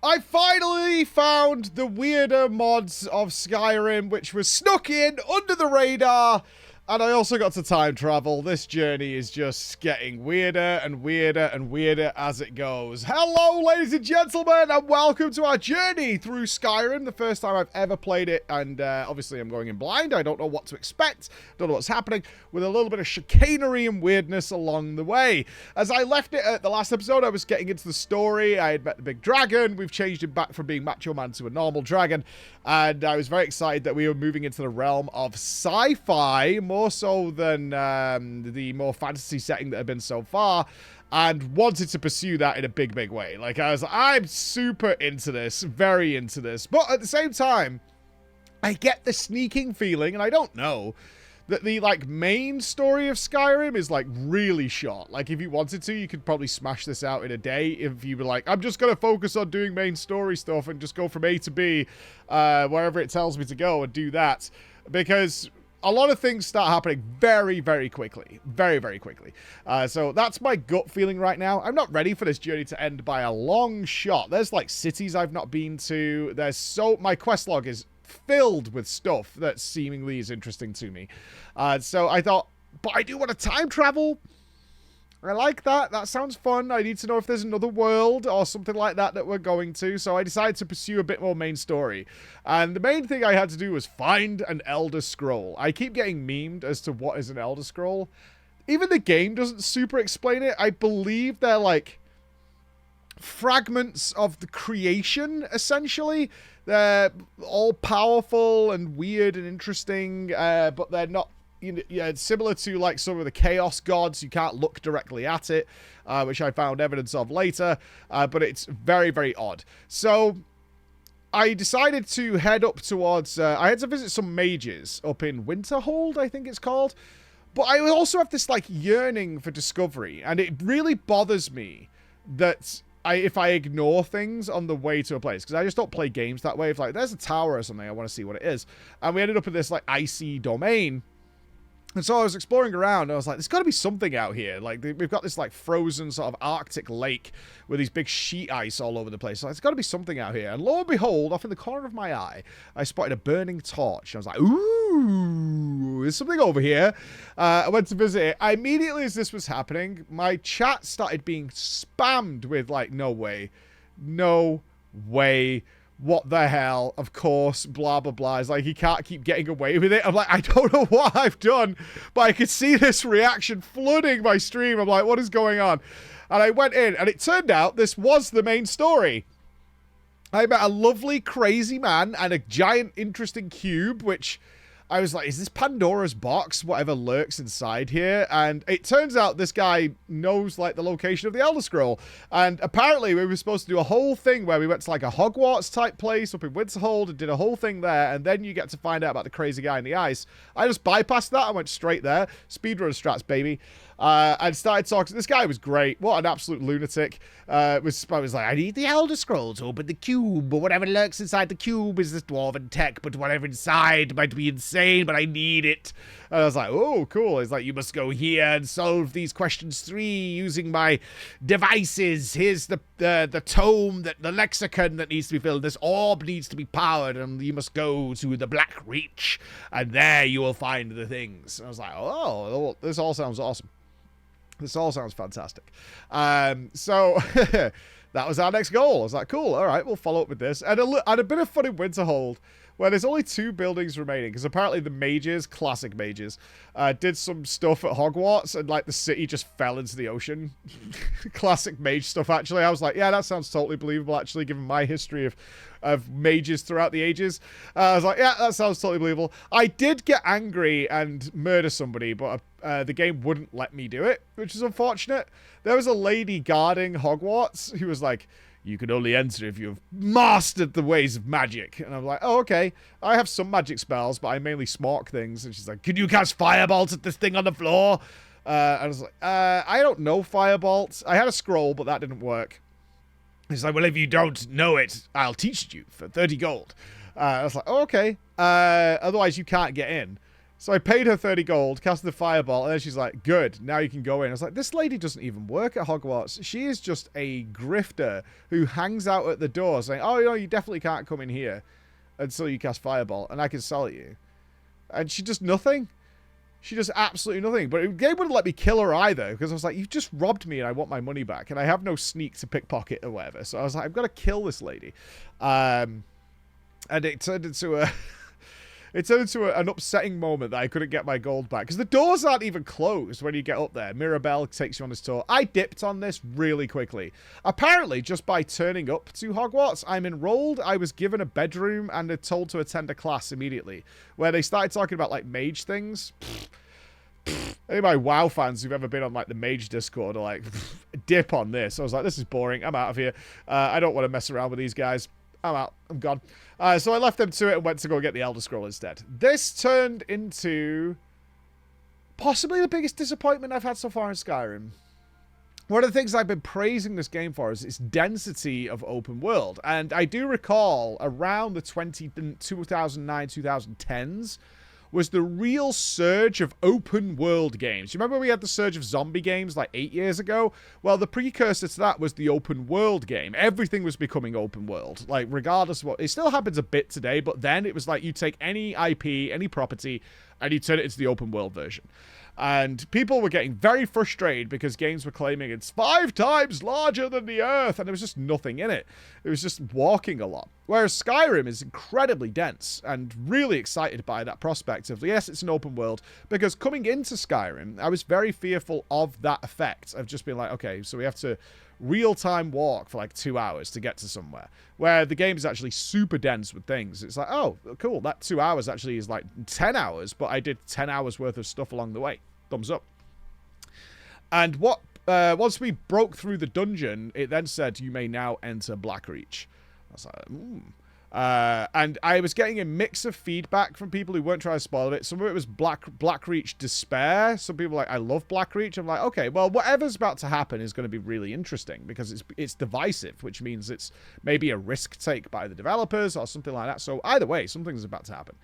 I finally found the weirder mods of Skyrim, which was snuck in under the radar. And I also got to time travel. This journey is just getting weirder and weirder and weirder as it goes. Hello, ladies and gentlemen, and welcome to our journey through Skyrim. The first time I've ever played it, and obviously I'm going in blind. I don't know what to expect. Don't know what's happening, with a little bit of chicanery and weirdness along the way. As I left it at the last episode, I was getting into the story. I had met the big dragon. We've changed him back from being Macho Man to a normal dragon. And I was very excited that we were moving into the realm of sci-fi, more so than the more fantasy setting that had been so far, and wanted to pursue that in a big, big way. Like, I'm super into this, very into this. But at the same time, I get the sneaking feeling, and I don't know, that the, like, main story of Skyrim is, like, really short. Like, if you wanted to, you could probably smash this out in a day if you were like, I'm just going to focus on doing main story stuff and just go from A to B, wherever it tells me to go, and do that. Because a lot of things start happening very, very quickly. Very, very quickly. So that's my gut feeling right now. I'm not ready for this journey to end by a long shot. There's, like, cities I've not been to. My quest log is filled with stuff that seemingly is interesting to me. So I thought, but I do want to time travel. I like that. That sounds fun. I need to know if there's another world or something like that we're going to. So I decided to pursue a bit more main story. And the main thing I had to do was find an Elder Scroll. I keep getting memed as to what is an Elder Scroll. Even the game doesn't super explain it. I believe they're like fragments of the creation, essentially. They're all powerful and weird and interesting, but they're not, similar to like some of the Chaos Gods. You can't look directly at it, which I found evidence of later, but it's very, very odd. So I decided to head up towards, I had to visit some mages up in Winterhold, I think it's called. But I also have this like yearning for discovery, and it really bothers me that if I ignore things on the way to a place, because I just don't play games that way. If like there's a tower or something, I want to see what it is. And we ended up in this like icy domain. And so I was exploring around, and I was like, there's got to be something out here. Like, we've got this, like, frozen sort of Arctic lake with these big sheet ice all over the place. So there's got to be something out here. And lo and behold, off in the corner of my eye, I spotted a burning torch. I was like, ooh, there's something over here. I went to visit it. Immediately as this was happening, my chat started being spammed with, like, no way. No way. What the hell? Of course, blah, blah, blah. It's like, he can't keep getting away with it. I'm like, I don't know what I've done, but I could see this reaction flooding my stream. I'm like, what is going on? And I went in, and it turned out this was the main story. I met a lovely, crazy man and a giant, interesting cube, which I was like, is this Pandora's box? Whatever lurks inside here. And it turns out this guy knows, like, the location of the Elder Scroll. And apparently we were supposed to do a whole thing where we went to, like, a Hogwarts-type place up in Winterhold and did a whole thing there. And then you get to find out about the crazy guy in the ice. I just bypassed that. I went straight there. Speedrun strats, baby. And started talking. This guy was great. What an absolute lunatic. I was like, I need the Elder Scroll to open the cube, or whatever lurks inside the cube is this dwarven tech, but whatever inside might be insane, but I need it. And I was like, oh, cool. He's like, you must go here and solve these questions 3 using my devices. Here's the tome, the lexicon that needs to be filled. This orb needs to be powered, and you must go to the Black Reach, and there you will find the things. And I was like, oh, this all sounds awesome. This all sounds fantastic. So that was our next goal. I was like, cool, all right, we'll follow up with this. And a bit of fun in Winterhold, where there's only 2 buildings remaining, because apparently the mages, classic mages, did some stuff at Hogwarts, and like the city just fell into the ocean. Classic mage stuff, actually. I was like, yeah, that sounds totally believable, actually, given my history of mages throughout the ages. I was like, yeah, that sounds totally believable. I did get angry and murder somebody, but the game wouldn't let me do it, which is unfortunate. There was a lady guarding Hogwarts who was like, you can only enter if you've mastered the ways of magic. And I'm like, oh, okay. I have some magic spells, but I mainly smork things. And she's like, can you cast firebolts at this thing on the floor? I was like, I don't know firebolts. I had a scroll, but that didn't work. He's like, well, if you don't know it, I'll teach it you for 30 gold. I was like, oh, okay. Otherwise, you can't get in. So I paid her 30 gold, cast the fireball, and then she's like, good, now you can go in. I was like, this lady doesn't even work at Hogwarts. She is just a grifter who hangs out at the door saying, oh, no, you definitely can't come in here until you cast fireball, and I can sell it you. And she does nothing. She does absolutely nothing. But the game wouldn't let me kill her either, because I was like, you've just robbed me and I want my money back, and I have no sneak to pickpocket or whatever. So I was like, I've got to kill this lady. And it turned into a... It turned into an upsetting moment that I couldn't get my gold back. Because the doors aren't even closed when you get up there. Mirabelle takes you on this tour. I dipped on this really quickly. Apparently, just by turning up to Hogwarts, I'm enrolled. I was given a bedroom and told to attend a class immediately. Where they started talking about, like, mage things. Any of my WoW fans who've ever been on, like, the mage Discord are like, dip on this. I was like, this is boring. I'm out of here. I don't want to mess around with these guys. I'm out. I'm gone. So I left them to it and went to go get the Elder Scroll instead. This turned into possibly the biggest disappointment I've had so far in Skyrim. One of the things I've been praising this game for is its density of open world. And I do recall around the 2009, 2010s was the real surge of open world games. You remember we had the surge of zombie games like 8 years ago? Well, the precursor to that was the open world game. Everything was becoming open world. Like, regardless of what... It still happens a bit today, but then it was like you take any IP, any property, and you turn it into the open world version. And people were getting very frustrated because games were claiming it's 5 times larger than the Earth, and there was just nothing in it. It was just walking a lot. Whereas Skyrim is incredibly dense, and really excited by that prospect of, yes, it's an open world, because coming into Skyrim, I was very fearful of that effect, of just being like, okay, so we have to real-time walk for like 2 hours to get to somewhere, where the game is actually super dense with things. It's like, oh, cool, that 2 hours actually is like 10 hours, but I did 10 hours worth of stuff along the way. Thumbs up. And what once we broke through the dungeon, it then said you may now enter Blackreach. I was like, and I was getting a mix of feedback from people who weren't trying to spoil it. Some of it was Blackreach despair. Some people were like, I love Blackreach. I'm like, okay, well, whatever's about to happen is going to be really interesting because it's divisive, which means it's maybe a risk take by the developers or something like that. So either way, something's about to happen.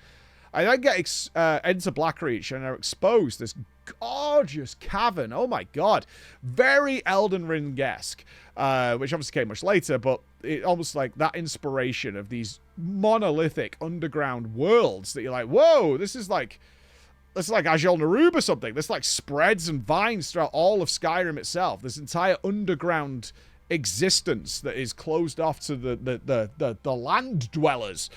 I then get into Blackreach and are exposed this gorgeous cavern. Oh my god. Very Elden Ring-esque, which obviously came much later, but it almost like that inspiration of these monolithic underground worlds that you're like, whoa, this is like Ajol Narub or something. This like spreads and vines throughout all of Skyrim itself. This entire underground existence that is closed off to the land dwellers.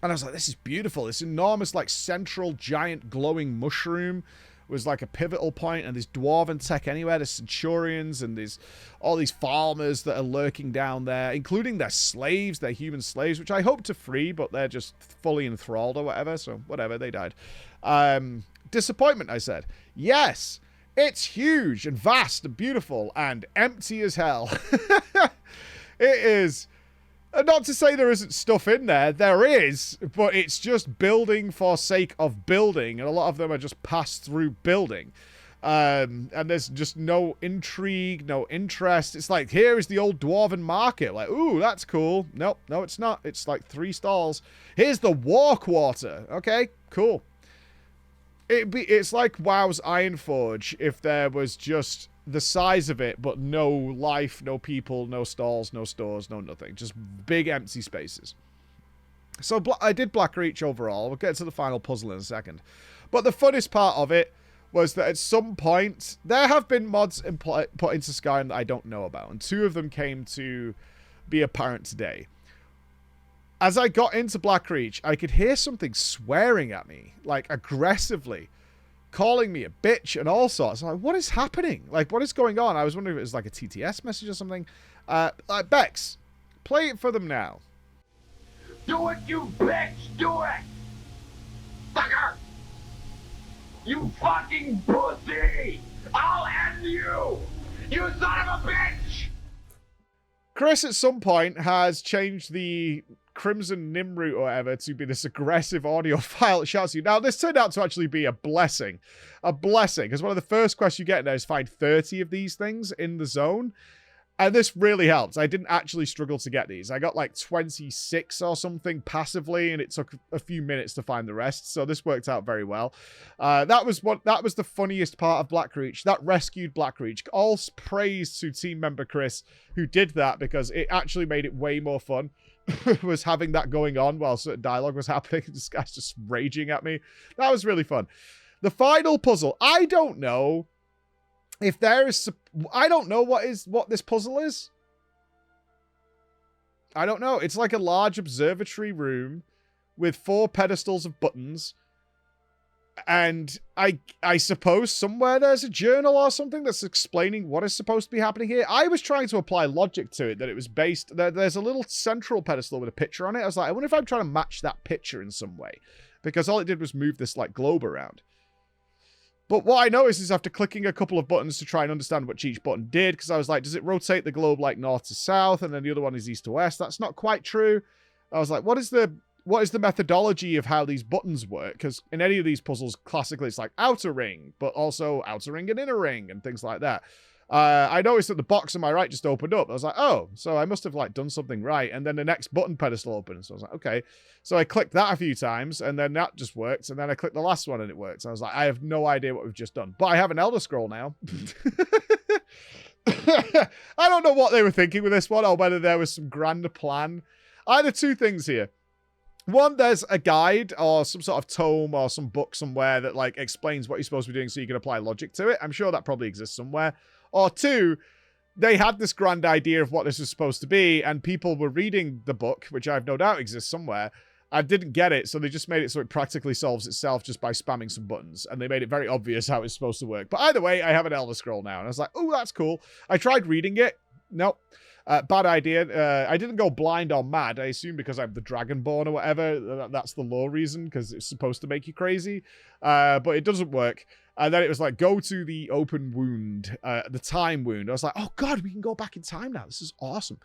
And I was like, this is beautiful. This enormous, like, central, giant, glowing mushroom was like a pivotal point, and there's dwarven tech anywhere. There's centurions, and there's all these farmers that are lurking down there, including their slaves, their human slaves, which I hope to free, but they're just fully enthralled or whatever, so whatever, they died. Disappointment, I said. Yes, it's huge and vast and beautiful and empty as hell. It is... Not to say there isn't stuff in there. There is, but it's just building for sake of building, and a lot of them are just passed through building. And there's just no intrigue, no interest. It's like, here is the old dwarven market. Like, ooh, that's cool. Nope, no, it's not. It's like 3 stalls. Here's the war quarter. Okay, cool. It's like WoW's Ironforge if there was just... the size of it, but no life, no people, no stalls, no stores, no nothing. Just big empty spaces. So I did Blackreach overall. We'll get to the final puzzle in a second. But the funnest part of it was that at some point, there have been mods put into Skyrim that I don't know about. And 2 of them came to be apparent today. As I got into Blackreach, I could hear something swearing at me, like aggressively. Calling me a bitch and all sorts. I'm like, what is happening? Like, what is going on? I was wondering if it was like a TTS message or something. Bex, play it for them now. Do it, you bitch! Do it! Fucker! You fucking pussy! I'll end you! You son of a bitch! Chris, at some point, has changed the Crimson Nimroot or whatever to be this aggressive audio file that shouts at you. Now, this turned out to actually be a blessing. A blessing, because one of the first quests you get in there is find 30 of these things in the zone. And this really helped. I didn't actually struggle to get these. I got like 26 or something passively, and it took a few minutes to find the rest. So this worked out very well. That was the funniest part of Blackreach. That rescued Blackreach. All praise to team member Chris, who did that, because it actually made it way more fun. Was having that going on while certain dialogue was happening. This guy's just raging at me. That was really fun. The final puzzle. I don't know if there is... I don't know what this puzzle is. I don't know. It's like a large observatory room with 4 pedestals of buttons. And I suppose somewhere there's a journal or something that's explaining what is supposed to be happening here. I was trying to apply logic to it, that it was based... There's a little central pedestal with a picture on it. I was like, I wonder if I'm trying to match that picture in some way. Because all it did was move this like globe around. But what I noticed is after clicking a couple of buttons to try and understand what each button did, because I was like, does it rotate the globe like north to south? And then the other one is east to west. That's not quite true. I was like, what is the methodology of how these buttons work? Because in any of these puzzles, classically, it's like outer ring, but also outer ring and inner ring and things like that. I noticed that the box on my right just opened up. I was like, oh, so I must have like done something right. And then the next button pedestal opened. So I was like, okay. So I clicked that a few times and then that just worked. And then I clicked the last one and it worked. So I was like, I have no idea what we've just done. But I have an Elder Scroll now. I don't know what they were thinking with this one or whether there was some grander plan. Either two things here. One, there's a guide or some sort of tome or some book somewhere that like explains what you're supposed to be doing so you can apply logic to it. I'm sure that probably exists somewhere. Or two, they had this grand idea of what this was supposed to be, and people were reading the book, which I've no doubt exists somewhere, and didn't get it, so they just made it so it practically solves itself just by spamming some buttons, and they made it very obvious how it's supposed to work. But either way, I have an Elder Scroll now, and I was like, oh, that's cool. I tried reading it. Nope. Bad idea. I didn't go blind or mad. I assume because I'm the Dragonborn or whatever. That's the lore reason, because it's supposed to make you crazy. But it doesn't work. And then it was like, go to the open wound, the time wound. I was like, oh God, we can go back in time now. This is awesome.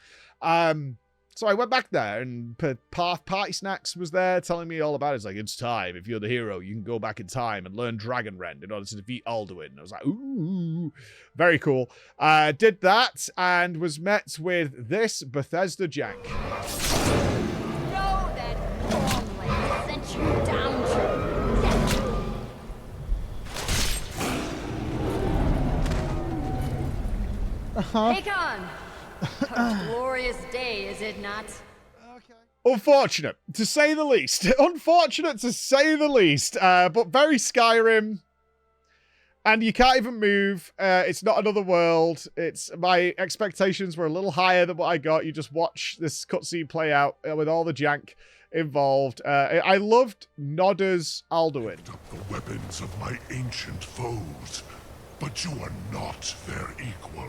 So I went back there, and Party Snacks was there telling me all about it. It's like, it's time. If you're the hero, you can go back in time and learn Dragon Rend in order to defeat Alduin. And I was like, ooh, very cool. Did that and was met with this Bethesda jank. Know that Stormland sent you down to death. Take on. A glorious day, is it not? Okay. Unfortunate, to say the least. Unfortunate, to say the least. But very Skyrim. And you can't even move. It's not another world. My expectations were a little higher than what I got. You just watch this cutscene play out with all the jank involved. I loved Nodder's Alduin. Picked up the weapons of my ancient foes, but you are not their equal.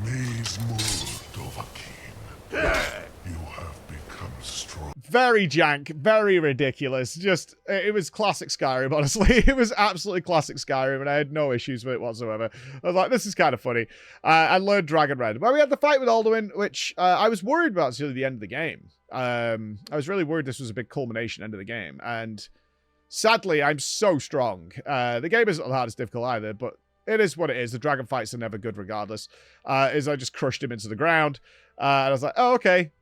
Maze Dovahkiin, you have become strong. Very jank, very ridiculous. Just, it was classic Skyrim, honestly. It was absolutely classic Skyrim, and I had no issues with it whatsoever. I was like, this is kind of funny. I learned Dragon Rend. Well, we had the fight with Alduin, which I was worried about until the end of the game. I was really worried this was a big culmination end of the game, and sadly, I'm so strong. The game isn't the hardest difficult either, but it is what it is. The dragon fights are never good regardless. I just crushed him into the ground. And I was like, oh, okay.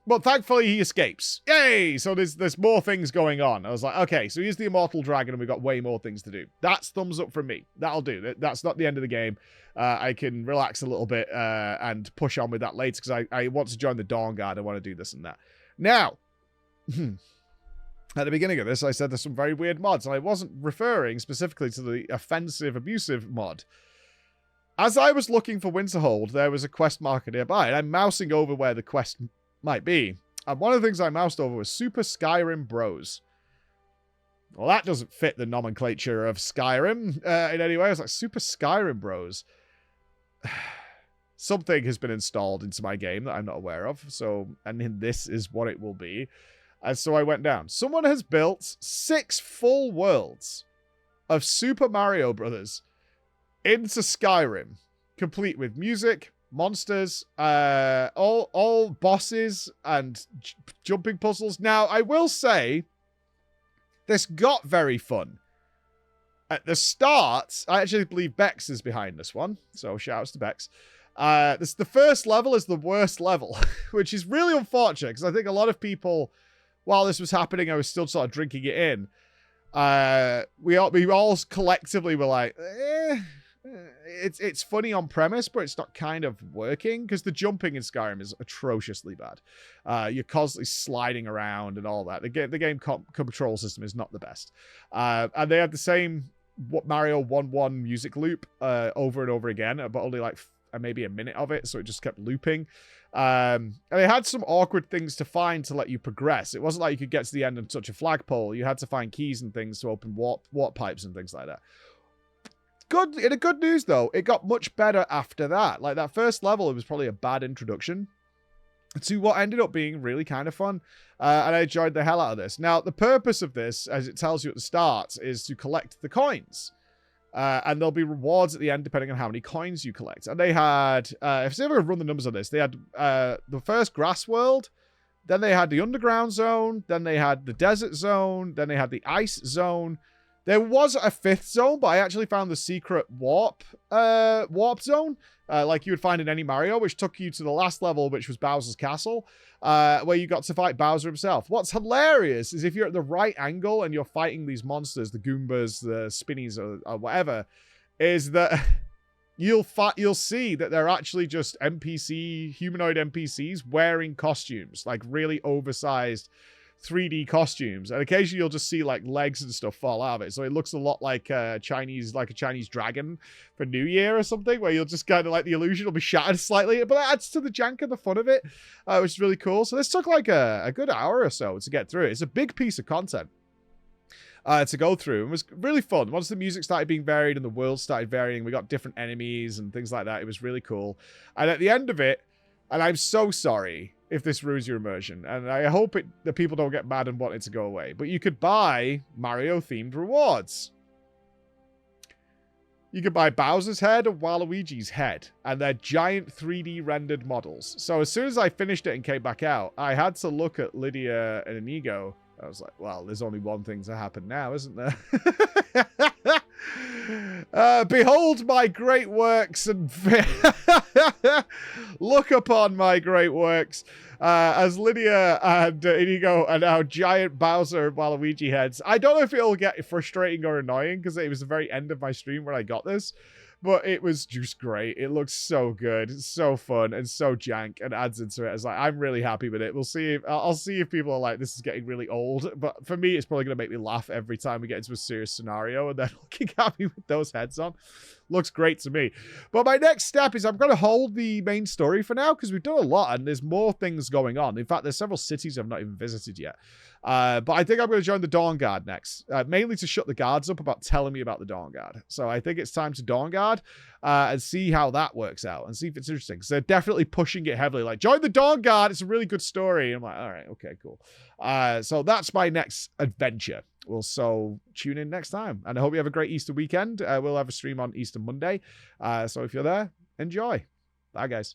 But thankfully he escapes. Yay! So there's more things going on. I was like, okay, so he's the immortal dragon and we've got way more things to do. That's thumbs up from me. That'll do. That's not the end of the game. I can relax a little bit and push on with that later because I want to join the Dawn Guard. I want to do this and that. Now, at the beginning of this, I said there's some very weird mods, and I wasn't referring specifically to the offensive, abusive mod. As I was looking for Winterhold, there was a quest marker nearby, and I'm mousing over where the quest might be. And one of the things I moused over was Super Skyrim Bros. Well, that doesn't fit the nomenclature of Skyrim in any way. I was like, Super Skyrim Bros. Something has been installed into my game that I'm not aware of, and this is what it will be. And so I went down. Someone has built 6 full worlds of Super Mario Brothers into Skyrim, complete with music, monsters, all bosses, and jumping puzzles. Now, I will say, this got very fun. At the start, I actually believe Bex is behind this one. So shout outs to Bex. The first level is the worst level, which is really unfortunate because I think a lot of people, while this was happening, I was still sort of drinking it in. We all collectively were like, it's funny on premise, but it's not kind of working because the jumping in Skyrim is atrociously bad. You're constantly sliding around and all that. The game control system is not the best. And they had the same Mario 1-1 music loop over and over again, but only like maybe a minute of it, so it just kept looping. And they had some awkward things to find to let you progress. It wasn't like you could get to the end and touch a flagpole. You had to find keys and things to open warp pipes and things like that. Good. In a good news, though, it got much better after that. Like, that first level, it was probably a bad introduction to what ended up being really kind of fun. And I enjoyed the hell out of this. Now, the purpose of this, as it tells you at the start, is to collect the coins. And there'll be rewards at the end depending on how many coins you collect. And they had, if I ever run the numbers on this, they had the first grass world, then they had the underground zone, then they had the desert zone, then they had the ice zone. There was a fifth zone, but I actually found the secret warp zone, like you would find in any Mario, which took you to the last level, which was Bowser's Castle, where you got to fight Bowser himself. What's hilarious is if you're at the right angle and you're fighting these monsters, the Goombas, the Spinnies, or whatever, is that you'll see that they're actually just humanoid NPCs wearing costumes, like really oversized 3D costumes, and occasionally you'll just see like legs and stuff fall out of it, so it looks a lot like a Chinese dragon for New Year or something, where you'll just kind of like the illusion will be shattered slightly, but that adds to the jank and the fun of it, which is really cool. So this took like a good hour or so to get through it. It's a big piece of content to go through. It was really fun. Once the music started being varied and the world started varying, we got different enemies and things like that. It was really cool. And at the end of it, and I'm so sorry if this ruins your immersion, and I hope that people don't get mad and want it to go away, but you could buy Mario-themed rewards. You could buy Bowser's head and Waluigi's head, and they're giant 3D rendered models. So as soon as I finished it and came back out, I had to look at Lydia and Inigo. I was like, well, there's only one thing to happen now, isn't there? Behold my great works and look upon my great works. As Lydia and Inigo are now giant Bowser and Waluigi heads. I don't know if it'll get frustrating or annoying because it was the very end of my stream where I got this. But it was just great. It looks so good. It's so fun and so jank and adds into it. It's like, I'm really happy with it. We'll see. I'll see if people are like, this is getting really old. But for me, it's probably going to make me laugh every time we get into a serious scenario. And then looking at me with those heads on looks great to me. But my next step is I'm going to hold the main story for now because we've done a lot and there's more things going on. In fact, there's several cities I've not even visited yet. But I think I'm going to join the Dawn Guard next, mainly to shut the guards up about telling me about the Dawn Guard. So I think it's time to Dawn Guard and see how that works out and see if it's interesting. Because they're definitely pushing it heavily. Like, join the Dawn Guard. It's a really good story. And I'm like, all right, okay, cool. So that's my next adventure. So tune in next time. And I hope you have a great Easter weekend. We'll have a stream on Easter Monday. So if you're there, enjoy. Bye, guys.